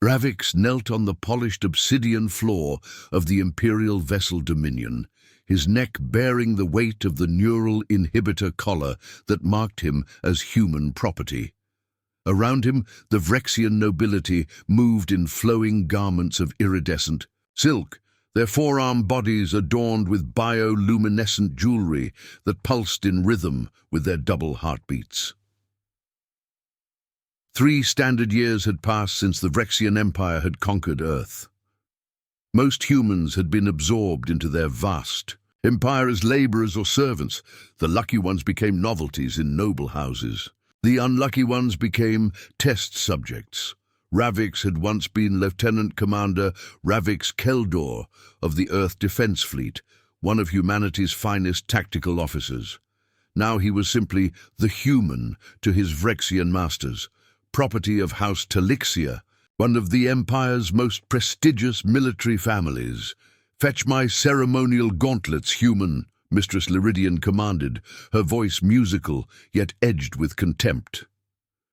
Ravix knelt on the polished obsidian floor of the Imperial vessel Dominion, his neck bearing the weight of the neural inhibitor collar that marked him as human property. Around him, the Vrexian nobility moved in flowing garments of iridescent silk, their forearm bodies adorned with bioluminescent jewelry that pulsed in rhythm with their double heartbeats. 3 standard years had passed since the Vrexian Empire had conquered Earth. Most humans had been absorbed into their vast empire as laborers or servants. The lucky ones became novelties in noble houses. The unlucky ones became test subjects. Ravix had once been Lieutenant Commander Ravix Keldor of the Earth Defense Fleet, one of humanity's finest tactical officers. Now he was simply the human to his Vrexian masters, property of House Talixia, one of the Empire's most prestigious military families. "Fetch my ceremonial gauntlets, human," Mistress Liridian commanded, her voice musical, yet edged with contempt.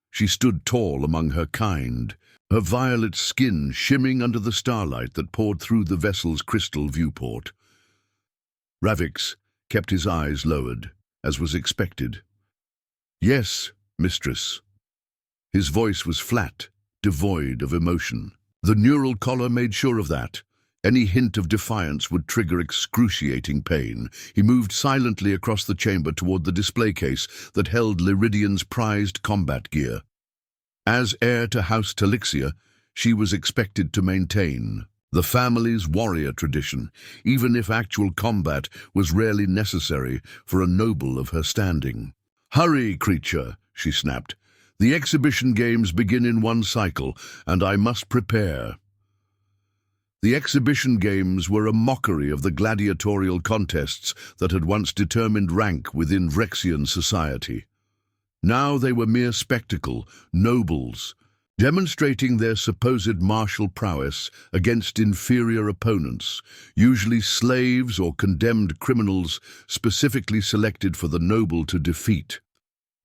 She stood tall among her kind, her violet skin shimmering under the starlight that poured through the vessel's crystal viewport. Ravix kept his eyes lowered, as was expected. "Yes, mistress." His voice was flat, devoid of emotion. The neural collar made sure of that. Any hint of defiance would trigger excruciating pain. He moved silently across the chamber toward the display case that held Liridian's prized combat gear. As heir to House Talixia, she was expected to maintain the family's warrior tradition, even if actual combat was rarely necessary for a noble of her standing. "Hurry, creature," she snapped. "The exhibition games begin in one cycle, and I must prepare." The exhibition games were a mockery of the gladiatorial contests that had once determined rank within Vrexian society. Now they were mere spectacle, nobles, demonstrating their supposed martial prowess against inferior opponents, usually slaves or condemned criminals specifically selected for the noble to defeat.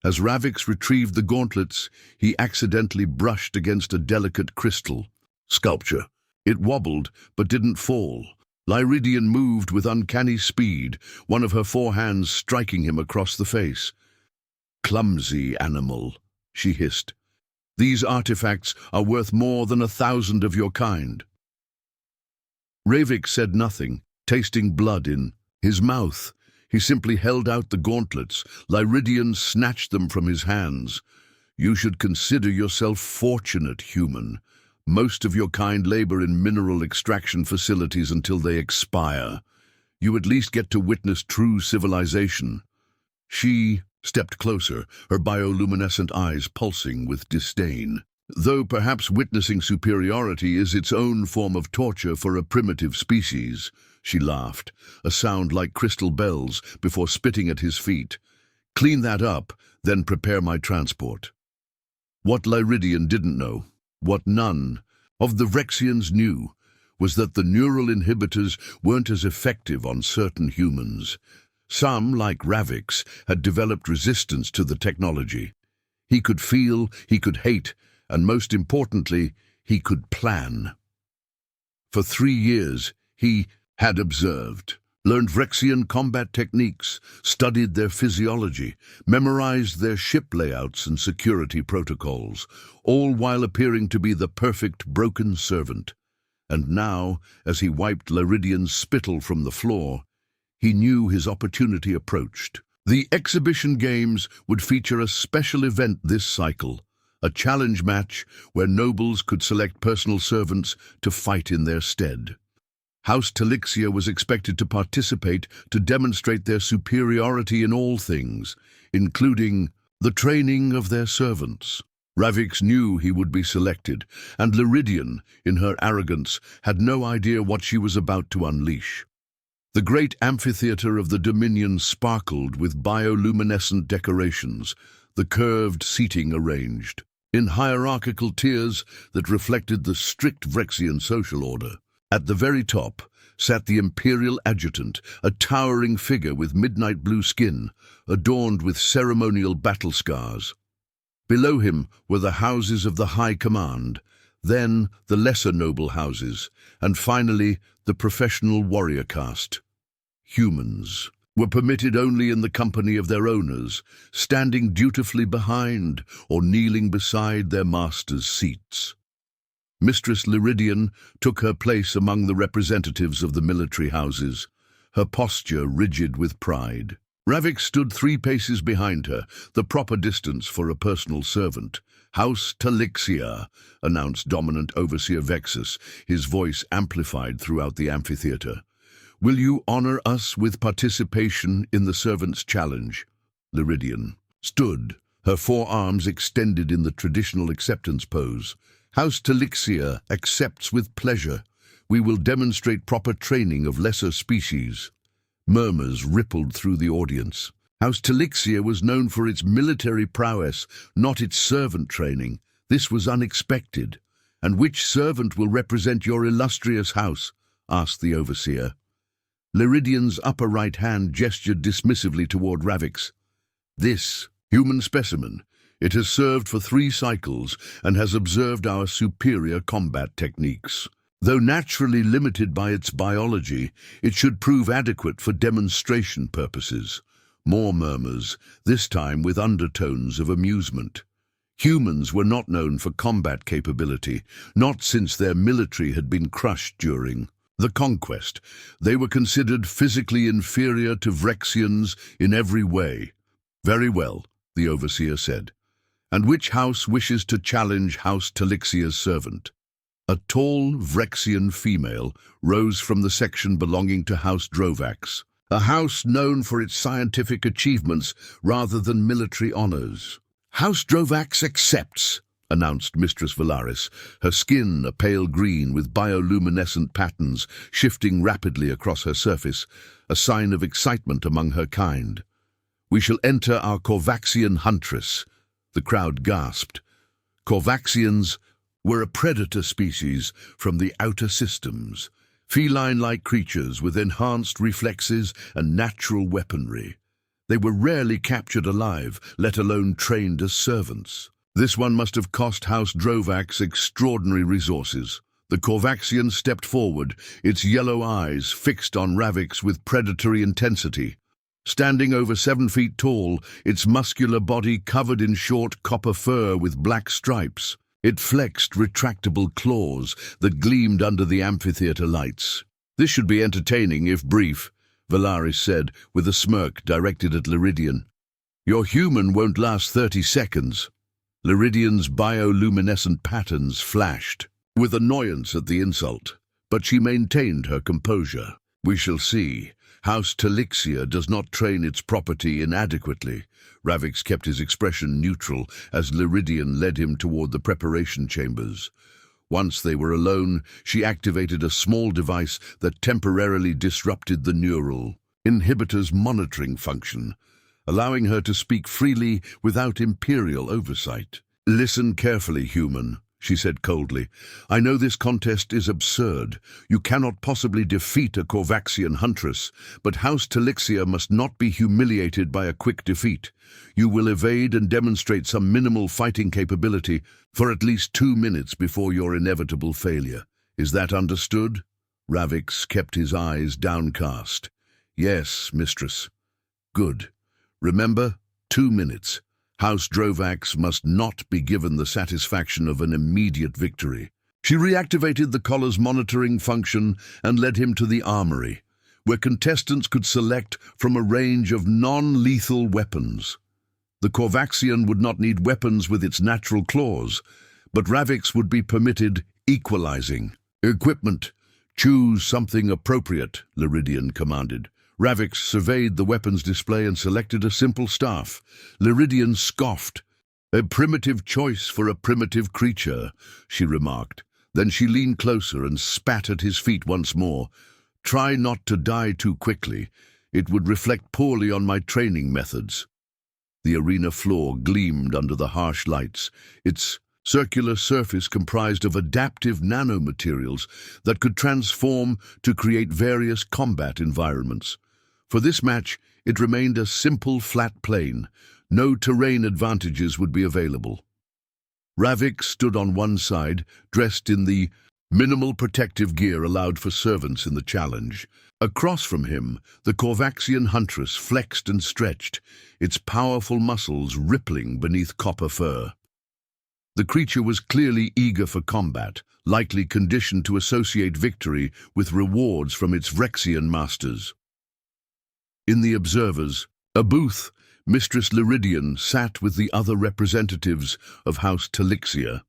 As Ravix retrieved the gauntlets, he accidentally brushed against a delicate crystal sculpture. It wobbled, but didn't fall. Liridian moved with uncanny speed, one of her 4 hands striking him across the face. "Clumsy animal," she hissed. "These artifacts are worth more than 1,000 of your kind." Ravix said nothing, tasting blood in his mouth. He simply held out the gauntlets. Liridian snatched them from his hands. "You should consider yourself fortunate, human. Most of your kind labor in mineral extraction facilities until they expire. You at least get to witness true civilization." She stepped closer, her bioluminescent eyes pulsing with disdain. "Though perhaps witnessing superiority is its own form of torture for a primitive species," she laughed, a sound like crystal bells, before spitting at his feet. "Clean that up, then prepare my transport." What Liridian didn't know, what none of the Vrexians knew, was that the neural inhibitors weren't as effective on certain humans. Some, like Ravix, had developed resistance to the technology. He could feel, he could hate, and most importantly, he could plan. For 3 years, he had observed, learned Vrexian combat techniques, studied their physiology, memorized their ship layouts and security protocols, all while appearing to be the perfect broken servant. And now, as he wiped Liridian's spittle from the floor, he knew his opportunity approached. The exhibition games would feature a special event this cycle, a challenge match where nobles could select personal servants to fight in their stead. House Talixia was expected to participate to demonstrate their superiority in all things, including the training of their servants. Ravix knew he would be selected, and Liridian, in her arrogance, had no idea what she was about to unleash. The great amphitheater of the Dominion sparkled with bioluminescent decorations, the curved seating arranged in hierarchical tiers that reflected the strict Vrexian social order. At the very top sat the Imperial Adjutant, a towering figure with midnight blue skin, adorned with ceremonial battle scars. Below him were the houses of the High Command, then the lesser noble houses, and finally the professional warrior caste. Humans were permitted only in the company of their owners, standing dutifully behind or kneeling beside their masters' seats. Mistress Liridian took her place among the representatives of the military houses, her posture rigid with pride. Ravix stood 3 paces behind her, the proper distance for a personal servant. "House Talixia," announced dominant overseer Vexus, his voice amplified throughout the amphitheater. "Will you honor us with participation in the servant's challenge?" Liridian stood, her forearms extended in the traditional acceptance pose. "House Talixia accepts with pleasure. We will demonstrate proper training of lesser species." Murmurs rippled through the audience. House Talixia was known for its military prowess, not its servant training. This was unexpected. "And which servant will represent your illustrious house?" asked the overseer. Liridian's upper right hand gestured dismissively toward Ravix. "This human specimen. It has served for 3 cycles and has observed our superior combat techniques. Though naturally limited by its biology, it should prove adequate for demonstration purposes." More murmurs, this time with undertones of amusement. Humans were not known for combat capability, not since their military had been crushed during the conquest. They were considered physically inferior to Vrexians in every way. "Very well," the overseer said. "And which house wishes to challenge House Talixia's servant?" A tall Vrexian female rose from the section belonging to House Drovax, a house known for its scientific achievements rather than military honors. "House Drovax accepts," announced Mistress Valaris, her skin a pale green with bioluminescent patterns shifting rapidly across her surface, a sign of excitement among her kind. "We shall enter our Corvaxian huntress." The crowd gasped. Corvaxians were a predator species from the outer systems, feline-like creatures with enhanced reflexes and natural weaponry. They were rarely captured alive, let alone trained as servants. This one must have cost House Drovax extraordinary resources. The Corvaxian stepped forward, its yellow eyes fixed on Ravix with predatory intensity. Standing over 7 feet tall, its muscular body covered in short copper fur with black stripes. It flexed retractable claws that gleamed under the amphitheater lights. "This should be entertaining, if brief," Valaris said, with a smirk directed at Liridian. "Your human won't last 30 seconds. Liridian's bioluminescent patterns flashed, with annoyance at the insult, but she maintained her composure. "We shall see. House Talixia does not train its property inadequately." Ravix kept his expression neutral as Liridian led him toward the preparation chambers. Once they were alone, she activated a small device that temporarily disrupted the neural inhibitor's monitoring function, allowing her to speak freely without imperial oversight. "Listen carefully, human," she said coldly. "I know this contest is absurd. You cannot possibly defeat a Corvaxian huntress, but House Talixia must not be humiliated by a quick defeat. You will evade and demonstrate some minimal fighting capability for at least 2 minutes before your inevitable failure. Is that understood?" Ravix kept his eyes downcast. "Yes, mistress." "Good. Remember, 2 minutes. House Drovax must not be given the satisfaction of an immediate victory." She reactivated the collar's monitoring function and led him to the armory, where contestants could select from a range of non-lethal weapons. The Corvaxian would not need weapons with its natural claws, but Ravix would be permitted equalizing. "Equipment. Choose something appropriate," Liridian commanded. Ravix surveyed the weapons display and selected a simple staff. Liridian scoffed. "A primitive choice for a primitive creature," she remarked. Then she leaned closer and spat at his feet once more. "Try not to die too quickly. It would reflect poorly on my training methods." The arena floor gleamed under the harsh lights, its circular surface comprised of adaptive nanomaterials that could transform to create various combat environments. For this match, it remained a simple flat plane. No terrain advantages would be available. Ravik stood on one side, dressed in the minimal protective gear allowed for servants in the challenge. Across from him, the Korvaxian huntress flexed and stretched, its powerful muscles rippling beneath copper fur. The creature was clearly eager for combat, likely conditioned to associate victory with rewards from its Vrexian masters. In the observers, a booth, Mistress Liridian sat with the other representatives of House Talixia.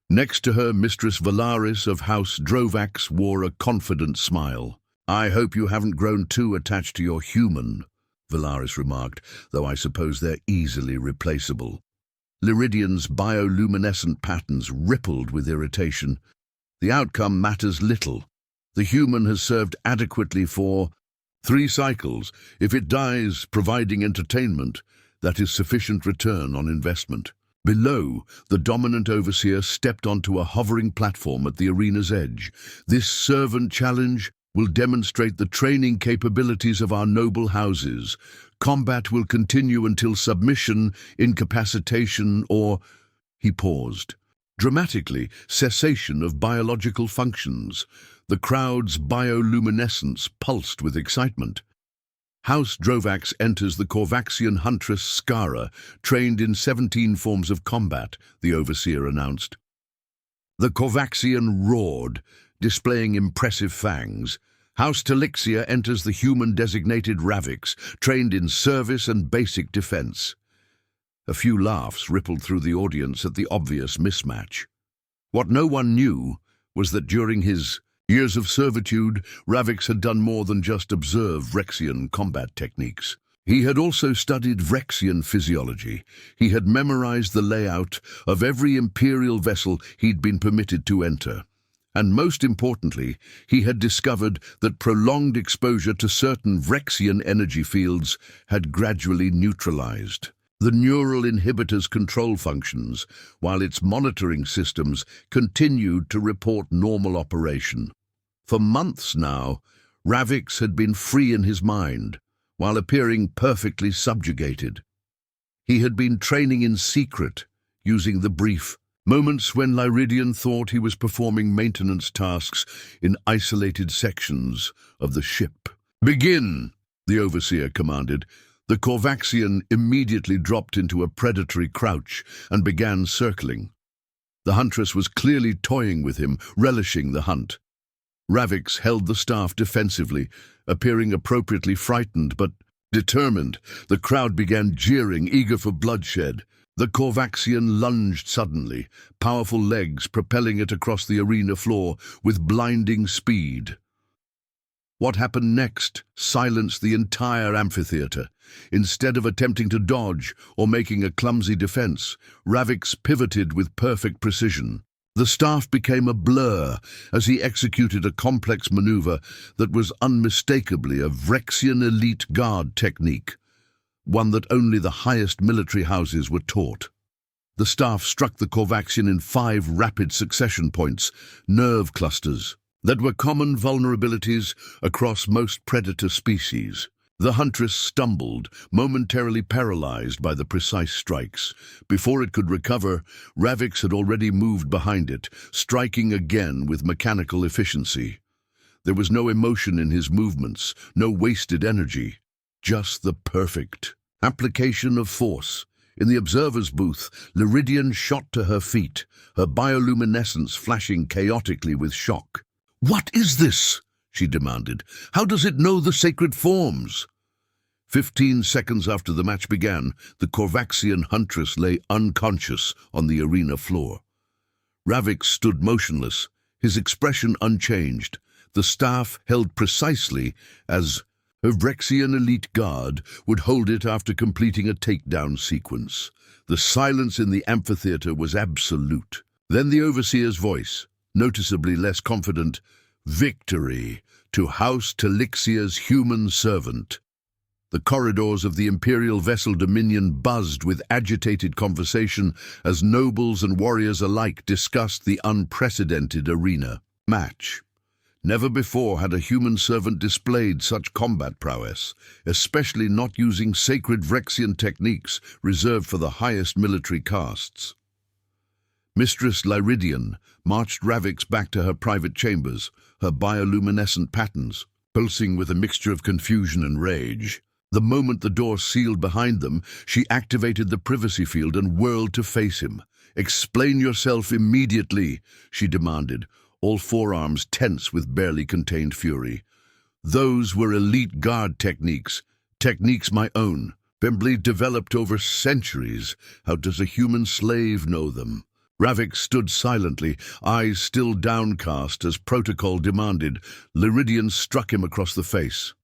Next to her, Mistress Valaris of House Drovax wore a confident smile. "I hope you haven't grown too attached to your human," Valaris remarked, "though I suppose they're easily replaceable." Liridian's bioluminescent patterns rippled with irritation. "The outcome matters little. The human has served adequately for 3 cycles. If it dies providing entertainment, that is sufficient return on investment." Below, the dominant overseer stepped onto a hovering platform at the arena's edge. "This servant challenge will demonstrate the training capabilities of our noble houses. Combat will continue until submission, incapacitation, or—" He paused. Dramatically, cessation of biological functions. The crowd's bioluminescence pulsed with excitement. House Drovax enters the Korvaxian huntress Skara, trained in 17 forms of combat, the overseer announced. The Korvaxian roared, displaying impressive fangs. House Talixia enters the human-designated Ravix, trained in service and basic defense. A few laughs rippled through the audience at the obvious mismatch. What no one knew was that during his years of servitude, Ravix had done more than just observe Vrexian combat techniques. He had also studied Vrexian physiology. He had memorized the layout of every imperial vessel he'd been permitted to enter. And most importantly, he had discovered that prolonged exposure to certain Vrexian energy fields had gradually neutralized the neural inhibitor's control functions, while its monitoring systems continued to report normal operation. For months now, Ravix had been free in his mind, while appearing perfectly subjugated. He had been training in secret, using the brief moments when Lyridian thought he was performing maintenance tasks in isolated sections of the ship. "Begin," the overseer commanded. The Korvaxian immediately dropped into a predatory crouch and began circling. The huntress was clearly toying with him, relishing the hunt. Ravix held the staff defensively, appearing appropriately frightened but determined. The crowd began jeering, eager for bloodshed. The Korvaxian lunged suddenly, powerful legs propelling it across the arena floor with blinding speed. What happened next silenced the entire amphitheater. Instead of attempting to dodge or making a clumsy defense, Ravix pivoted with perfect precision. The staff became a blur as he executed a complex maneuver that was unmistakably a Vrexian elite guard technique, one that only the highest military houses were taught. The staff struck the Korvaxian in 5 rapid succession points, nerve clusters, that were common vulnerabilities across most predator species. The huntress stumbled, momentarily paralyzed by the precise strikes. Before it could recover, Ravix had already moved behind it, striking again with mechanical efficiency. There was no emotion in his movements, no wasted energy, just the perfect application of force. In the observer's booth, Liridian shot to her feet, her bioluminescence flashing chaotically with shock. "What is this?" she demanded. "How does it know the sacred forms?" 15 seconds after the match began, the Korvaxian huntress lay unconscious on the arena floor. Ravix stood motionless, his expression unchanged, the staff held precisely as a Vrexian elite guard would hold it after completing a takedown sequence. The silence in the amphitheater was absolute. Then the overseer's voice, noticeably less confident, "Victory to House Talixia's human servant." The corridors of the Imperial vessel Dominion buzzed with agitated conversation as nobles and warriors alike discussed the unprecedented arena match. Never before had a human servant displayed such combat prowess, especially not using sacred Vrexian techniques reserved for the highest military castes. Mistress Lyridian marched Ravix back to her private chambers, her bioluminescent patterns pulsing with a mixture of confusion and rage. The moment the door sealed behind them, she activated the privacy field and whirled to face him. "Explain yourself immediately," she demanded, all forearms tense with barely contained fury. "Those were elite guard techniques my own, Bembley developed over centuries. How does a human slave know them?" Ravix stood silently, eyes still downcast as protocol demanded. Lyridian struck him across the face.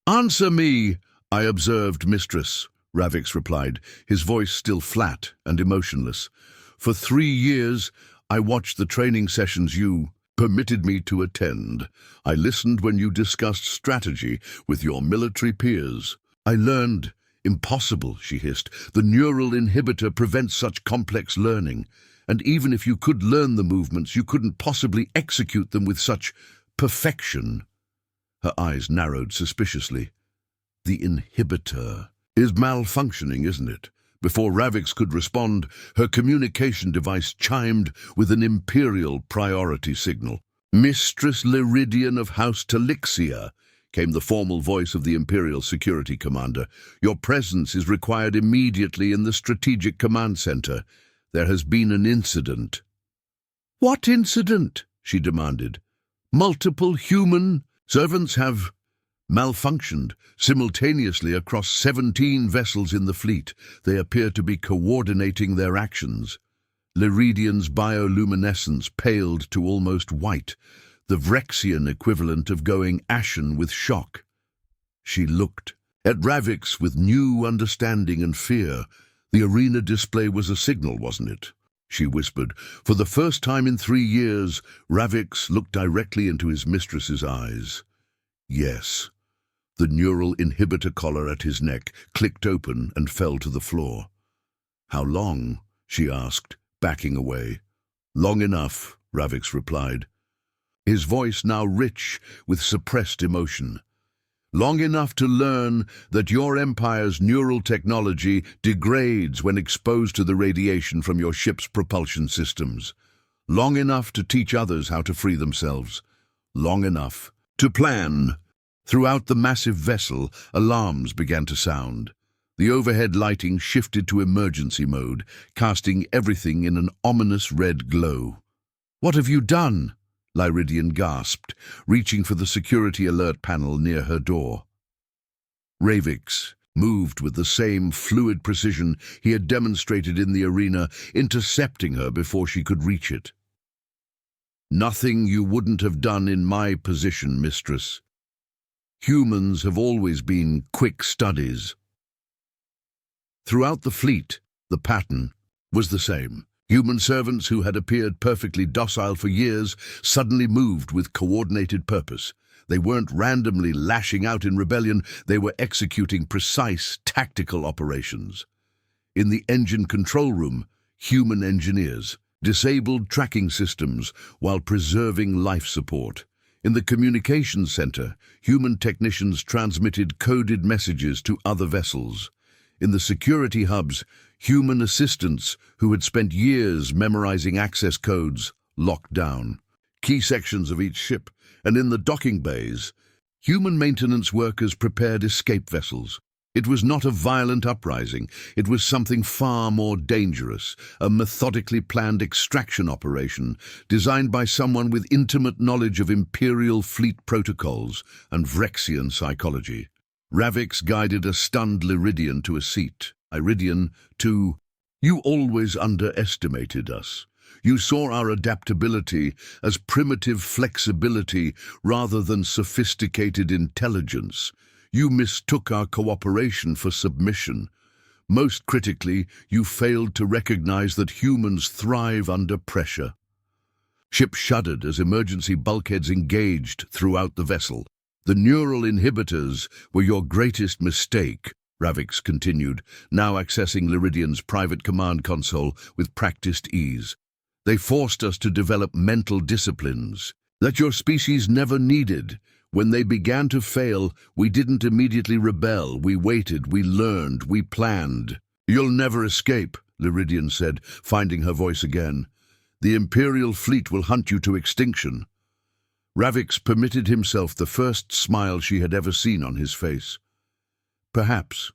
"Answer me!" "I observed, Mistress," Ravix replied, his voice still flat and emotionless. "For 3 years, I watched the training sessions you permitted me to attend. I listened when you discussed strategy with your military peers. I learned." "Impossible," she hissed. "The neural inhibitor prevents such complex learning. And even if you could learn the movements, you couldn't possibly execute them with such perfection." Her eyes narrowed suspiciously. "The inhibitor is malfunctioning, isn't it?" Before Ravix could respond, her communication device chimed with an imperial priority signal. "Mistress Lyridian of House Talixia," came the formal voice of the Imperial Security Commander. "Your presence is required immediately in the Strategic Command Center. There has been an incident." "What incident?" she demanded. "Multiple human servants have malfunctioned simultaneously across 17 vessels in the fleet. They appear to be coordinating their actions." Lyridian's bioluminescence paled to almost white, the Vrexian equivalent of going ashen with shock. She looked at Ravix with new understanding and fear. "The arena display was a signal, wasn't it?" she whispered. For the first time in 3 years, Ravix looked directly into his mistress's eyes. "Yes." The neural inhibitor collar at his neck clicked open and fell to the floor. "How long?" she asked, backing away. "Long enough," Ravix replied, his voice now rich with suppressed emotion. "Long enough to learn that your empire's neural technology degrades when exposed to the radiation from your ship's propulsion systems. Long enough to teach others how to free themselves. Long enough to plan." Throughout the massive vessel, alarms began to sound. The overhead lighting shifted to emergency mode, casting everything in an ominous red glow. "What have you done?" Lyridian gasped, reaching for the security alert panel near her door. Ravix moved with the same fluid precision he had demonstrated in the arena, intercepting her before she could reach it. "Nothing you wouldn't have done in my position, Mistress. Humans have always been quick studies." Throughout the fleet, the pattern was the same. Human servants who had appeared perfectly docile for years suddenly moved with coordinated purpose. They weren't randomly lashing out in rebellion, they were executing precise tactical operations. In the engine control room, human engineers disabled tracking systems while preserving life support. In the communications center, human technicians transmitted coded messages to other vessels. In the security hubs, human assistants who had spent years memorizing access codes locked down key sections of each ship, and in the docking bays, human maintenance workers prepared escape vessels. It was not a violent uprising, it was something far more dangerous, a methodically planned extraction operation designed by someone with intimate knowledge of Imperial fleet protocols and Vrexian psychology. Ravix guided a stunned Lyridian to a seat. Iridian, too. "You always underestimated us. You saw our adaptability as primitive flexibility rather than sophisticated intelligence. You mistook our cooperation for submission. Most critically, you failed to recognize that humans thrive under pressure." Ship shuddered as emergency bulkheads engaged throughout the vessel. "The neural inhibitors were your greatest mistake," Ravix continued, now accessing Lyridian's private command console with practiced ease. "They forced us to develop mental disciplines that your species never needed. When they began to fail, we didn't immediately rebel. We waited, we learned, we planned." "You'll never escape," Lyridian said, finding her voice again. The Imperial fleet will hunt you to extinction." Ravix permitted himself the first smile she had ever seen on his face. "Perhaps,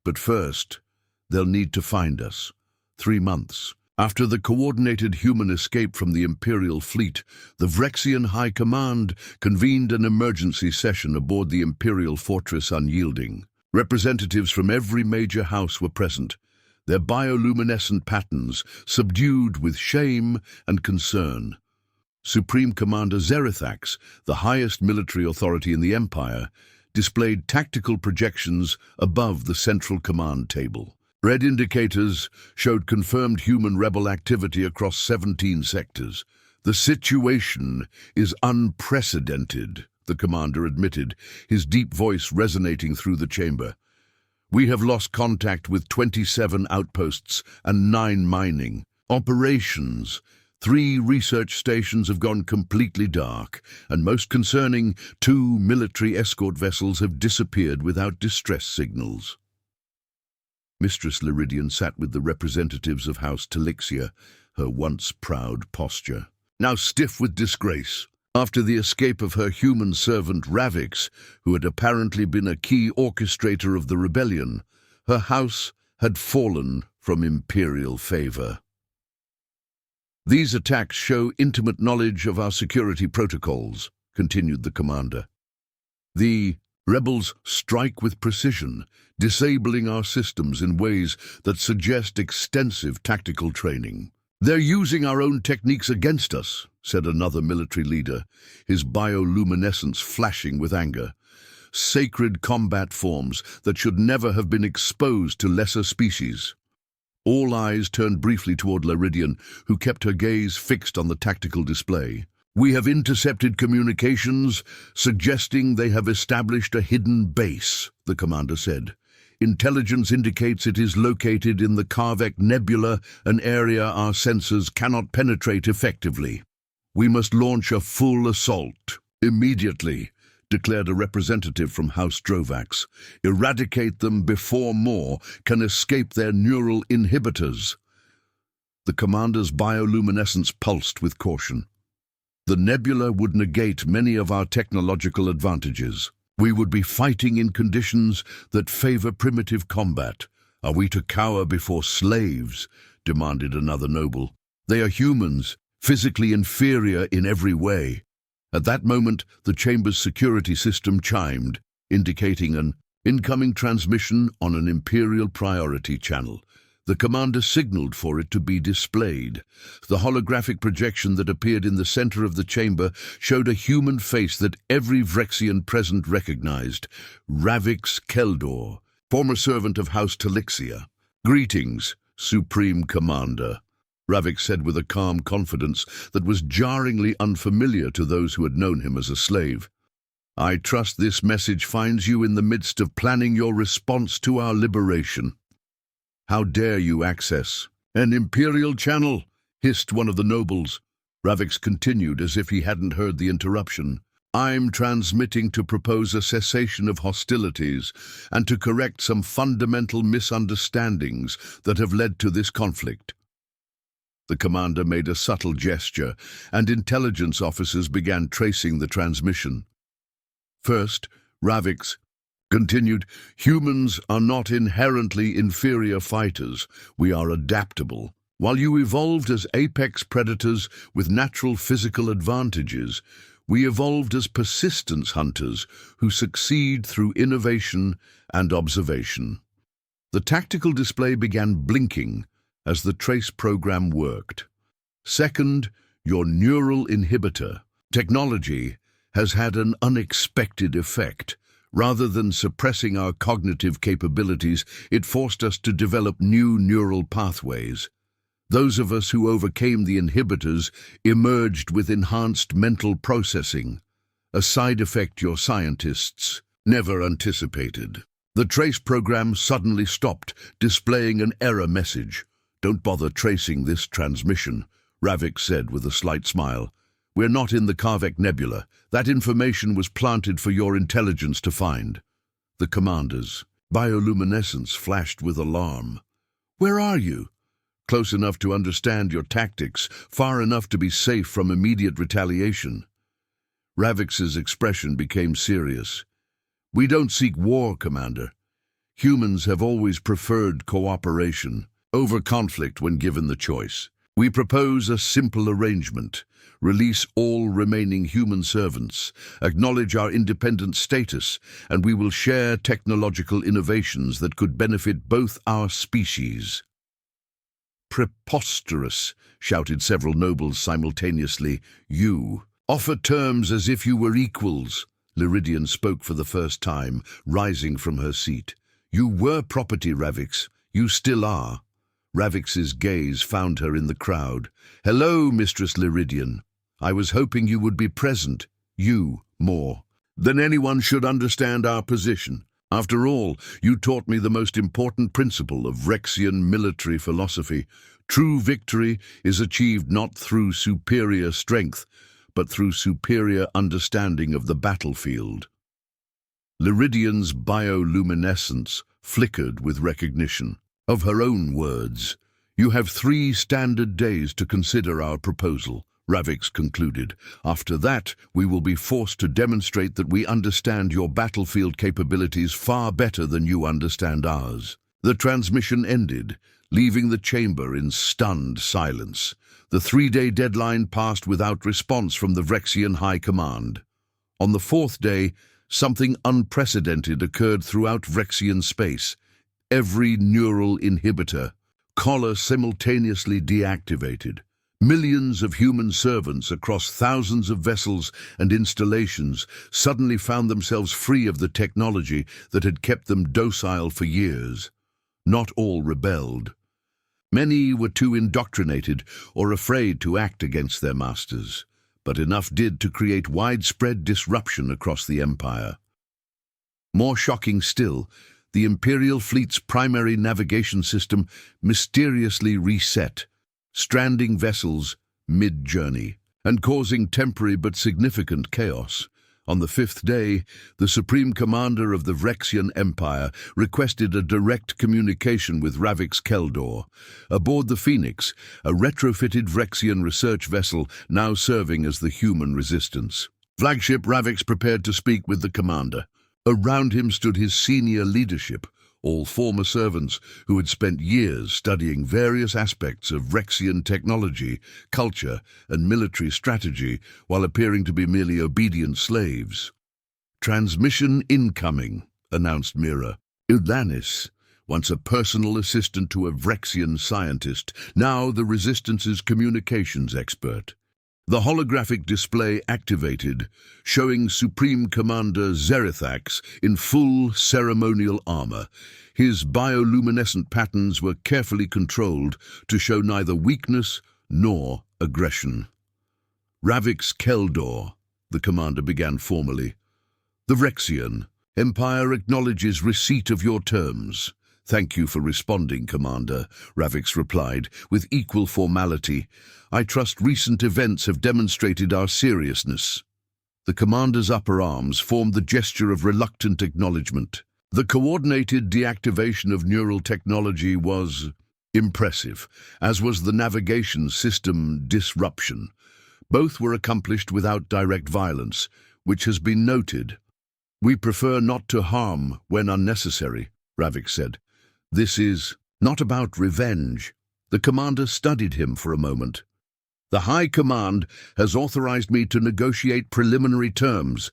but first, they'll need to find us." 3 months after the coordinated human escape from the Imperial fleet, the Vrexian High Command convened an emergency session aboard the Imperial fortress Unyielding. Representatives from every major house were present, their bioluminescent patterns subdued with shame and concern. Supreme Commander Zerithax, the highest military authority in the Empire, displayed tactical projections above the central command table. Red indicators showed confirmed human rebel activity across 17 sectors. "The situation is unprecedented," the commander admitted, his deep voice resonating through the chamber. "We have lost contact with 27 outposts and 9 mining operations. 3 research stations have gone completely dark, and most concerning, 2 military escort vessels have disappeared without distress signals." Mistress Liridian sat with the representatives of House Telixia, her once proud posture now stiff with disgrace. After the escape of her human servant Ravix, who had apparently been a key orchestrator of the rebellion, her house had fallen from Imperial favor. "These attacks show intimate knowledge of our security protocols," continued the commander. "The rebels strike with precision, disabling our systems in ways that suggest extensive tactical training. They're using our own techniques against us," said another military leader, his bioluminescence flashing with anger. "Sacred combat forms that should never have been exposed to lesser species." All eyes turned briefly toward Liridian, who kept her gaze fixed on the tactical display. "We have intercepted communications, suggesting they have established a hidden base," the commander said. "Intelligence indicates it is located in the Karvek Nebula, an area our sensors cannot penetrate effectively. We must launch a full assault immediately," declared a representative from House Drovax. "Eradicate them before more can escape their neural inhibitors." The commander's bioluminescence pulsed with caution. "The nebula would negate many of our technological advantages. We would be fighting in conditions that favor primitive combat. Are we to cower before slaves?" demanded another noble. "They are humans, physically inferior in every way." At that moment, the chamber's security system chimed, indicating an incoming transmission on an Imperial priority channel. The commander signaled for it to be displayed. The holographic projection that appeared in the center of the chamber showed a human face that every Vrexian present recognized: Ravix Keldor, former servant of House Telixia. "Greetings, Supreme Commander," Ravix said with a calm confidence that was jarringly unfamiliar to those who had known him as a slave. "I trust this message finds you in the midst of planning your response to our liberation." "How dare you access an Imperial channel?" hissed one of the nobles. Ravix continued as if he hadn't heard the interruption. "I'm transmitting to propose a cessation of hostilities and to correct some fundamental misunderstandings that have led to this conflict." The commander made a subtle gesture, and intelligence officers began tracing the transmission. First, Ravix continued, "Humans are not inherently inferior fighters. We are adaptable. While you evolved as apex predators with natural physical advantages, we evolved as persistence hunters who succeed through innovation and observation." The tactical display began blinking as the trace program worked. "Second, your neural inhibitor technology has had an unexpected effect. Rather than suppressing our cognitive capabilities, it forced us to develop new neural pathways. Those of us who overcame the inhibitors emerged with enhanced mental processing, a side effect your scientists never anticipated." The trace program suddenly stopped, displaying an error message. "Don't bother tracing this transmission," Ravix said with a slight smile. "We're not in the Karvek Nebula. That information was planted for your intelligence to find." The commander's bioluminescence flashed with alarm. "Where are you?" close enough to understand your tactics, far enough to be safe from immediate retaliation. Ravix's expression became serious. We don't seek war, Commander. Humans have always preferred cooperation over conflict when given the choice. We propose a simple arrangement. Release all remaining human servants, acknowledge our independent status, and we will share technological innovations that could benefit both our species. Preposterous, shouted several nobles simultaneously. You offer terms as if you were equals. Liridian spoke for the first time, rising from her seat. You were property, Ravix. You still are. Ravix's gaze found her in the crowd. Hello, Mistress Liridian. I was hoping you would be present. You, more than anyone, should understand our position. After all, you taught me the most important principle of Rexian military philosophy. True victory is achieved not through superior strength, but through superior understanding of the battlefield. Liridian's bioluminescence flickered with recognition. Of her own words, you have 3 standard days to consider our proposal, Ravix concluded. After that, we will be forced to demonstrate that we understand your battlefield capabilities far better than you understand ours. The transmission ended, leaving the chamber in stunned silence. The 3-day deadline passed without response from the Vrexian High Command. On the 4th day, something unprecedented occurred throughout Vrexian space. Every neural inhibitor collar simultaneously deactivated. Millions of human servants across thousands of vessels and installations suddenly found themselves free of the technology that had kept them docile for years. Not all rebelled. Many were too indoctrinated or afraid to act against their masters, but enough did to create widespread disruption across the Empire. More shocking still, the Imperial fleet's primary navigation system mysteriously reset, stranding vessels mid-journey and causing temporary but significant chaos. On the 5th day, the Supreme Commander of the Vrexian Empire requested a direct communication with Ravix Keldor. Aboard the Phoenix, a retrofitted Vrexian research vessel now serving as the human resistance. Flagship Ravix prepared to speak with the commander. Around him stood his senior leadership, all former servants who had spent years studying various aspects of Vrexian technology, culture, and military strategy while appearing to be merely obedient slaves. Transmission incoming, announced Mira. Ulanis, once a personal assistant to a Vrexian scientist, now the Resistance's communications expert. The holographic display activated, showing Supreme Commander Zerithax in full ceremonial armor. His bioluminescent patterns were carefully controlled to show neither weakness nor aggression. Ravix Keldor, the commander began formally. The Vrexian Empire acknowledges receipt of your terms. Thank you for responding, Commander, Ravix replied, with equal formality. I trust recent events have demonstrated our seriousness. The commander's upper arms formed the gesture of reluctant acknowledgement. The coordinated deactivation of neural technology was impressive, as was the navigation system disruption. Both were accomplished without direct violence, which has been noted. We prefer not to harm when unnecessary, Ravix said. This is not about revenge. The commander studied him for a moment. The High Command has authorized me to negotiate preliminary terms.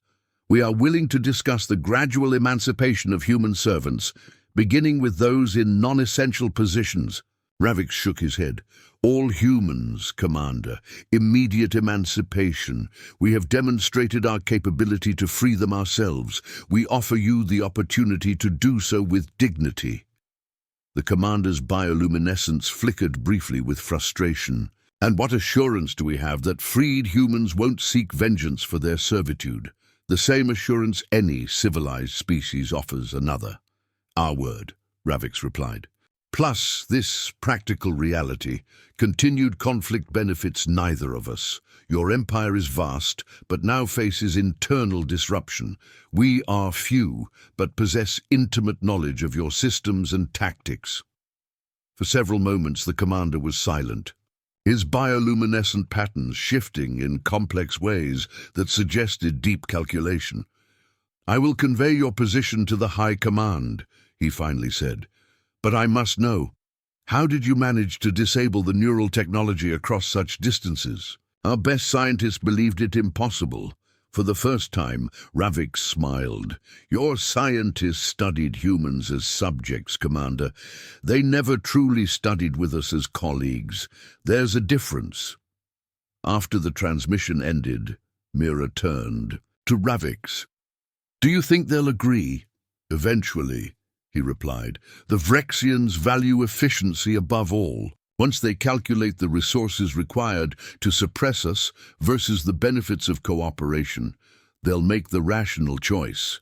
We are willing to discuss the gradual emancipation of human servants, beginning with those in non-essential positions. Ravix shook his head. All humans, Commander. Immediate emancipation. We have demonstrated our capability to free them ourselves. We offer you the opportunity to do so with dignity. The commander's bioluminescence flickered briefly with frustration. And what assurance do we have that freed humans won't seek vengeance for their servitude? The same assurance any civilized species offers another. Our word, Ravix replied. Plus this practical reality. Continued conflict benefits neither of us. Your empire is vast, but now faces internal disruption. We are few, but possess intimate knowledge of your systems and tactics. For several moments the commander was silent, his bioluminescent patterns shifting in complex ways that suggested deep calculation. "I will convey your position to the High Command," he finally said. "But I must know, how did you manage to disable the neural technology across such distances?" "Our best scientists believed it impossible." For the first time, Ravix smiled. "Your scientists studied humans as subjects, Commander. They never truly studied with us as colleagues. There's a difference." After the transmission ended, Mira turned to Ravix. "Do you think they'll agree?" "Eventually," he replied. "The Vrexians value efficiency above all. Once they calculate the resources required to suppress us versus the benefits of cooperation, they'll make the rational choice."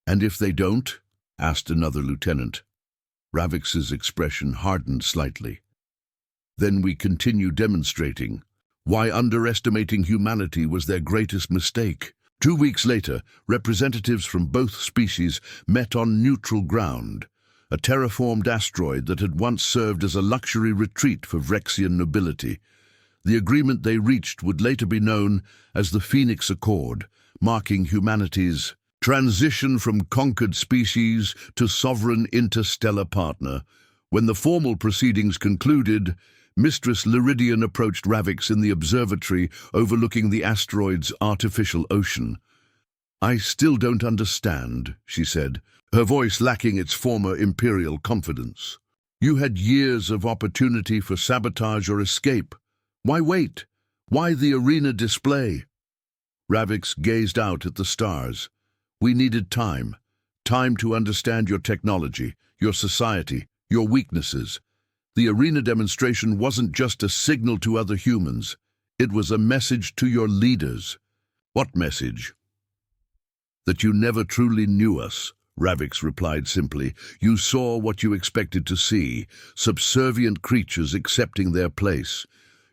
"And if they don't?" asked another lieutenant. Ravix's expression hardened slightly. "Then we continue demonstrating why underestimating humanity was their greatest mistake." 2 weeks later, representatives from both species met on neutral ground, a terraformed asteroid that had once served as a luxury retreat for Vrexian nobility. The agreement they reached would later be known as the Phoenix Accord, marking humanity's transition from conquered species to sovereign interstellar partner. When the formal proceedings concluded, Mistress Liridian approached Ravix in the observatory overlooking the asteroid's artificial ocean. "I still don't understand," she said, her voice lacking its former imperial confidence. "You had years of opportunity for sabotage or escape. Why wait? Why the arena display?" Ravix gazed out at the stars. "We needed time. Time to understand your technology, your society, your weaknesses. The arena demonstration wasn't just a signal to other humans. It was a message to your leaders." "What message?" "That you never truly knew us," Ravix replied simply. "You saw what you expected to see, subservient creatures accepting their place.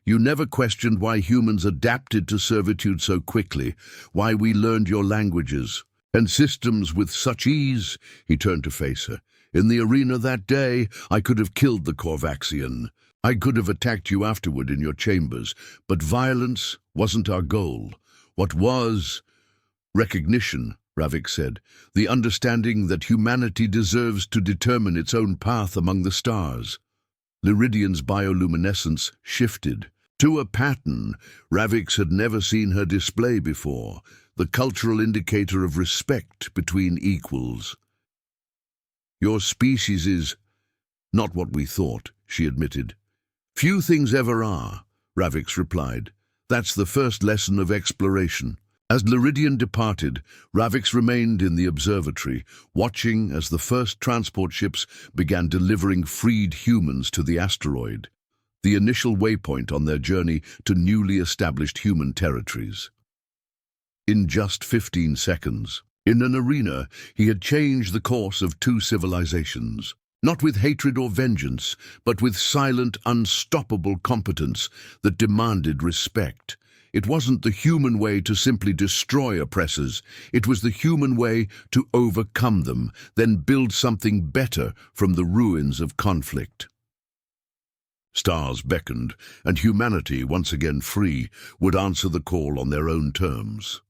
You never questioned why humans adapted to servitude so quickly, why we learned your languages and systems with such ease." He turned to face her. "In the arena that day, I could have killed the Corvaxian. I could have attacked you afterward in your chambers, but violence wasn't our goal. What was? Recognition," Ravix said. "The understanding that humanity deserves to determine its own path among the stars." Liridian's bioluminescence shifted to a pattern Ravix had never seen her display before, the cultural indicator of respect between equals. "Your species is not what we thought," she admitted. "Few things ever are," Ravix replied. "That's the first lesson of exploration." As Liridian departed, Ravix remained in the observatory, watching as the first transport ships began delivering freed humans to the asteroid, the initial waypoint on their journey to newly established human territories. In just 15 seconds, in an arena, he had changed the course of 2 civilizations, not with hatred or vengeance, but with silent, unstoppable competence that demanded respect. It wasn't the human way to simply destroy oppressors. It was the human way to overcome them, then build something better from the ruins of conflict. Stars beckoned, and humanity, once again free, would answer the call on their own terms.